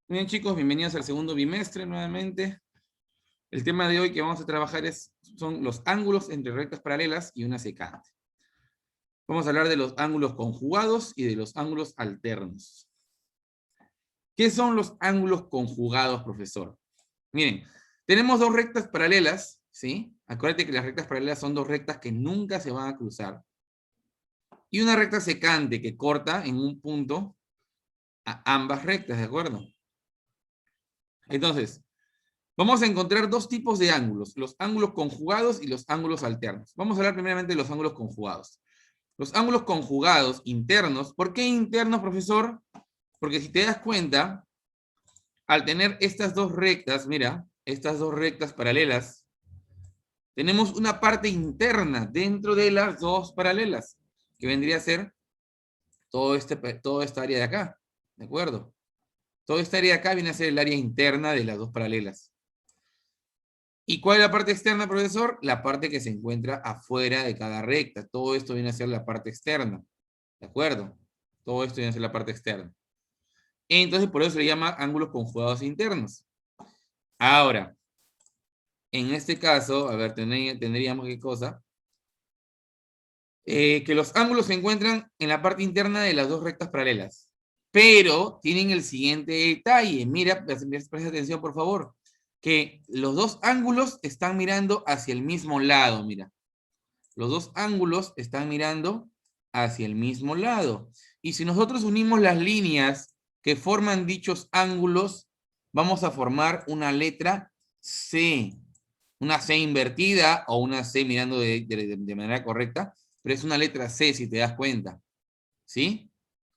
Muy bien, chicos, bienvenidos al segundo bimestre nuevamente. El tema de hoy que vamos a trabajar son los ángulos entre rectas paralelas y una secante. Vamos a hablar de los ángulos conjugados y de los ángulos alternos. ¿Qué son los ángulos conjugados, profesor? Miren, tenemos dos rectas paralelas, ¿sí? Acuérdate que las rectas paralelas son dos rectas que nunca se van a cruzar. Y una recta secante que corta en un punto a ambas rectas, ¿de acuerdo? Entonces, vamos a encontrar dos tipos de ángulos, los ángulos conjugados y los ángulos alternos. Vamos a hablar primeramente de los ángulos conjugados. Los ángulos conjugados internos, ¿por qué internos, profesor? Porque si te das cuenta, al tener estas dos rectas, mira, estas dos rectas paralelas, tenemos una parte interna dentro de las dos paralelas, que vendría a ser toda esta área de acá, ¿de acuerdo? Toda esta área de acá viene a ser el área interna de las dos paralelas. ¿Y cuál es la parte externa, profesor? La parte que se encuentra afuera de cada recta. Todo esto viene a ser la parte externa. ¿De acuerdo? Todo esto viene a ser la parte externa. Entonces, por eso se le llama ángulos conjugados internos. Ahora, en este caso, a ver, tendríamos qué cosa. Que los ángulos se encuentran en la parte interna de las dos rectas paralelas. Pero tienen el siguiente detalle. Mira, presta atención, por favor. Que los dos ángulos están mirando hacia el mismo lado, mira. Los dos ángulos están mirando hacia el mismo lado. Y si nosotros unimos las líneas que forman dichos ángulos, vamos a formar una letra C. Una C invertida o una C mirando de manera correcta, pero es una letra C si te das cuenta. ¿Sí?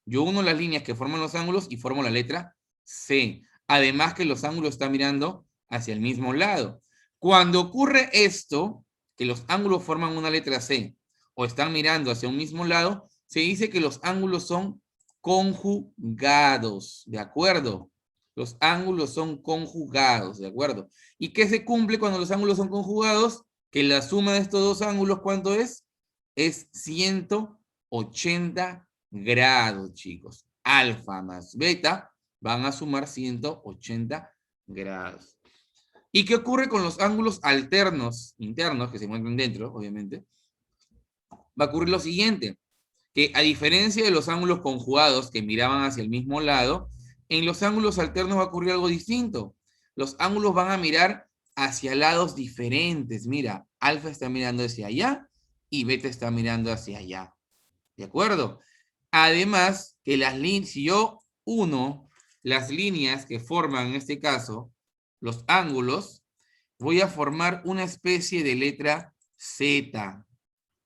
Yo uno las líneas que forman los ángulos y formo la letra C. Además que los ángulos están mirando hacia el mismo lado. Cuando ocurre esto, que los ángulos forman una letra C o están mirando hacia un mismo lado, se dice que los ángulos son conjugados, ¿de acuerdo? Los ángulos son conjugados, ¿de acuerdo? ¿Y qué se cumple cuando los ángulos son conjugados? Que la suma de estos dos ángulos, ¿cuánto es? Es 180 grados, chicos. Alfa más beta van a sumar 180 grados. ¿Y qué ocurre con los ángulos alternos, internos, que se encuentran dentro, obviamente? Va a ocurrir lo siguiente, que a diferencia de los ángulos conjugados que miraban hacia el mismo lado, en los ángulos alternos va a ocurrir algo distinto. Los ángulos van a mirar hacia lados diferentes. Mira, alfa está mirando hacia allá y beta está mirando hacia allá. ¿De acuerdo? Además, que las líneas, si yo uno las líneas que forman en este caso los ángulos, voy a formar una especie de letra Z.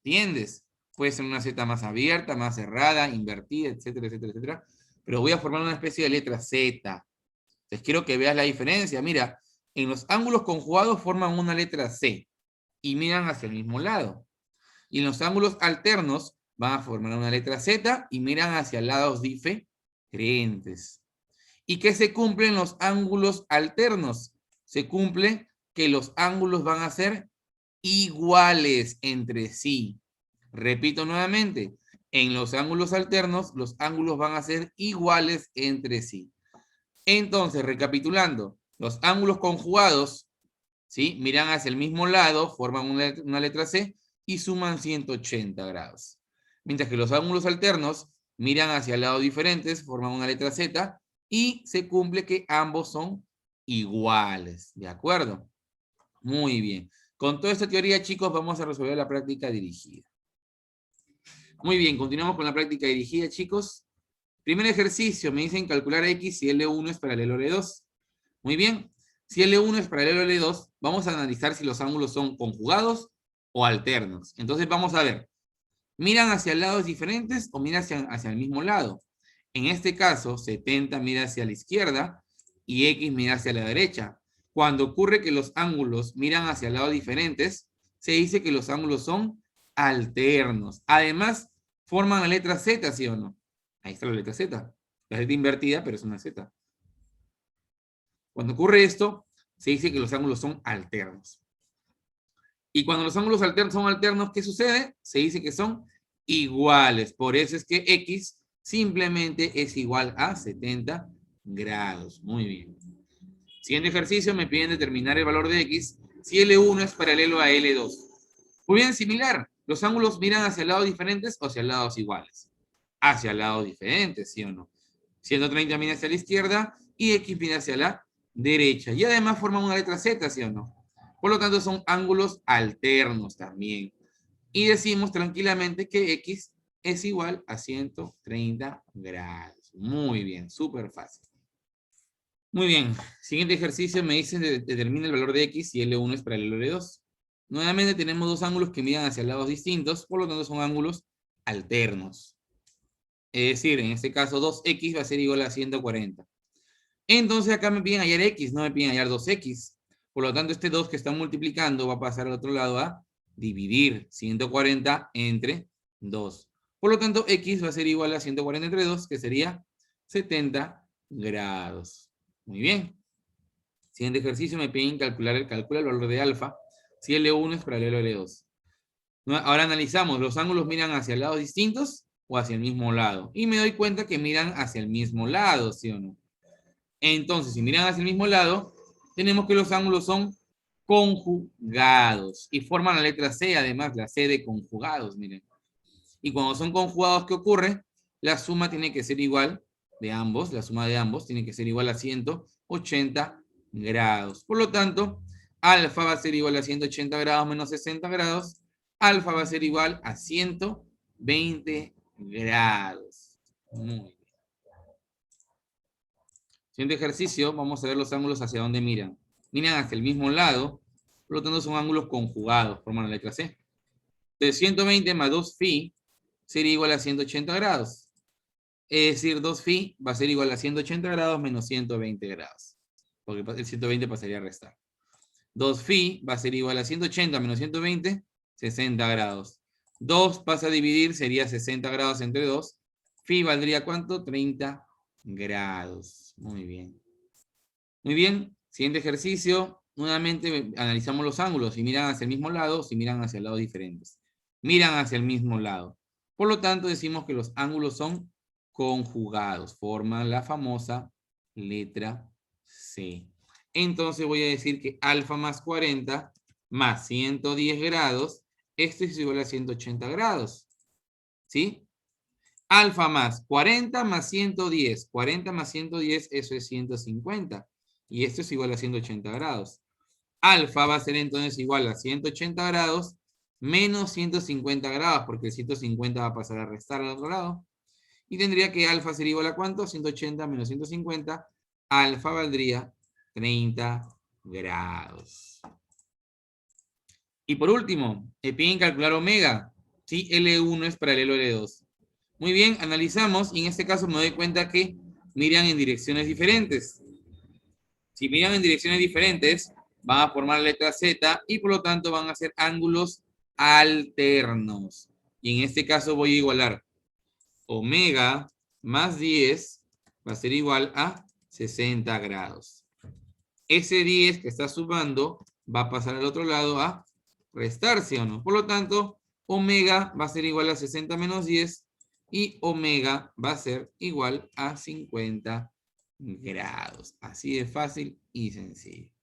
¿Entiendes? Puede ser una Z más abierta, más cerrada, invertida, etcétera, etcétera, etcétera. Pero voy a formar una especie de letra Z. Entonces quiero que veas la diferencia. Mira, en los ángulos conjugados forman una letra C y miran hacia el mismo lado. Y en los ángulos alternos van a formar una letra Z y miran hacia lados diferentes. ¿Y qué se cumple en los ángulos alternos? Se cumple que los ángulos van a ser iguales entre sí. Repito nuevamente, en los ángulos alternos, los ángulos van a ser iguales entre sí. Entonces, recapitulando, los ángulos conjugados, ¿sí? Miran hacia el mismo lado, forman una letra C y suman 180 grados. Mientras que los ángulos alternos miran hacia lados diferentes, forman una letra Z y se cumple que ambos son iguales. ¿De acuerdo? Muy bien. Con toda esta teoría, chicos, vamos a resolver la práctica dirigida. Muy bien, continuamos con la práctica dirigida, chicos. Primer ejercicio, me dicen calcular X si L1 es paralelo a L2. Muy bien, si L1 es paralelo a L2, vamos a analizar si los ángulos son conjugados o alternos. Entonces vamos a ver, ¿miran hacia lados diferentes o miran hacia el mismo lado? En este caso, 70 mira hacia la izquierda y X mira hacia la derecha. Cuando ocurre que los ángulos miran hacia lados diferentes, se dice que los ángulos son alternos. Además, forman la letra Z, ¿sí o no? Ahí está la letra Z. La Z invertida, pero es una Z. Cuando ocurre esto, se dice que los ángulos son alternos. Y cuando los ángulos alternos son alternos, ¿qué sucede? Se dice que son iguales. Por eso es que X simplemente es igual a 70 grados. Muy bien. Siguiente ejercicio, me piden determinar el valor de X si L1 es paralelo a L2. Muy bien, similar. Los ángulos miran hacia lados diferentes o hacia lados iguales. Hacia lados diferentes, ¿sí o no? 130 mira hacia la izquierda y X mira hacia la derecha. Y además forman una letra Z, ¿sí o no? Por lo tanto, son ángulos alternos también. Y decimos tranquilamente que X es igual a 130 grados. Muy bien, súper fácil. Muy bien, siguiente ejercicio me dicen determina el valor de X si L1 es paralelo a L2. Nuevamente tenemos dos ángulos que miran hacia lados distintos, por lo tanto son ángulos alternos. Es decir, en este caso 2X va a ser igual a 140. Entonces acá me piden hallar X, no me piden hallar 2X. Por lo tanto, este 2 que está multiplicando va a pasar al otro lado a dividir 140 entre 2. Por lo tanto, X va a ser igual a 140 entre 2, que sería 70 grados. Muy bien. Siguiente ejercicio, me piden calcular el valor de alfa si L1 es paralelo a L2. Ahora analizamos, ¿los ángulos miran hacia lados distintos o hacia el mismo lado? Y me doy cuenta que miran hacia el mismo lado, ¿sí o no? Entonces, si miran hacia el mismo lado, tenemos que los ángulos son conjugados y forman la letra C, además, la C de conjugados, miren. Y cuando son conjugados, ¿qué ocurre? La suma tiene que ser igual de ambos, la suma de ambos tiene que ser igual a 180 grados. Por lo tanto, alfa va a ser igual a 180 grados menos 60 grados. Alfa va a ser igual a 120 grados. Muy bien. Siguiente ejercicio, vamos a ver los ángulos hacia dónde miran. Miran hacia el mismo lado, por lo tanto son ángulos conjugados, forman la letra C. Entonces 120 más 2 phi sería igual a 180 grados. Es decir, 2 phi va a ser igual a 180 grados menos 120 grados. Porque el 120 pasaría a restar. 2 phi va a ser igual a 180 menos 120, 60 grados. 2 pasa a dividir, sería 60 grados entre 2. Phi valdría ¿cuánto? 30 grados. Muy bien. Muy bien. Siguiente ejercicio. Nuevamente analizamos los ángulos. Si miran hacia el mismo lado, si miran hacia lados diferentes. Miran hacia el mismo lado. Por lo tanto, decimos que los ángulos son conjugados. Forman la famosa letra C. Entonces voy a decir que alfa más 40 más 110 grados, esto es igual a 180 grados. ¿Sí? Alfa más 40 más 110. 40 más 110, eso es 150. Y esto es igual a 180 grados. Alfa va a ser entonces igual a 180 grados menos 150 grados, porque el 150 va a pasar a restar al otro lado. Y tendría que alfa ser igual a ¿cuánto? 180 menos 150. Alfa valdría 30 grados. Y por último, me piden calcular omega. ¿Sí? L1 es paralelo a L2. Muy bien, analizamos y en este caso me doy cuenta que miran en direcciones diferentes. Si miran en direcciones diferentes, van a formar la letra Z y por lo tanto van a ser ángulos alternos. Y en este caso voy a igualar omega más 10 va a ser igual a 60 grados. Ese 10 que está sumando va a pasar al otro lado a restarse o no. Por lo tanto, omega va a ser igual a 60 menos 10 y omega va a ser igual a 50 grados. Así de fácil y sencillo.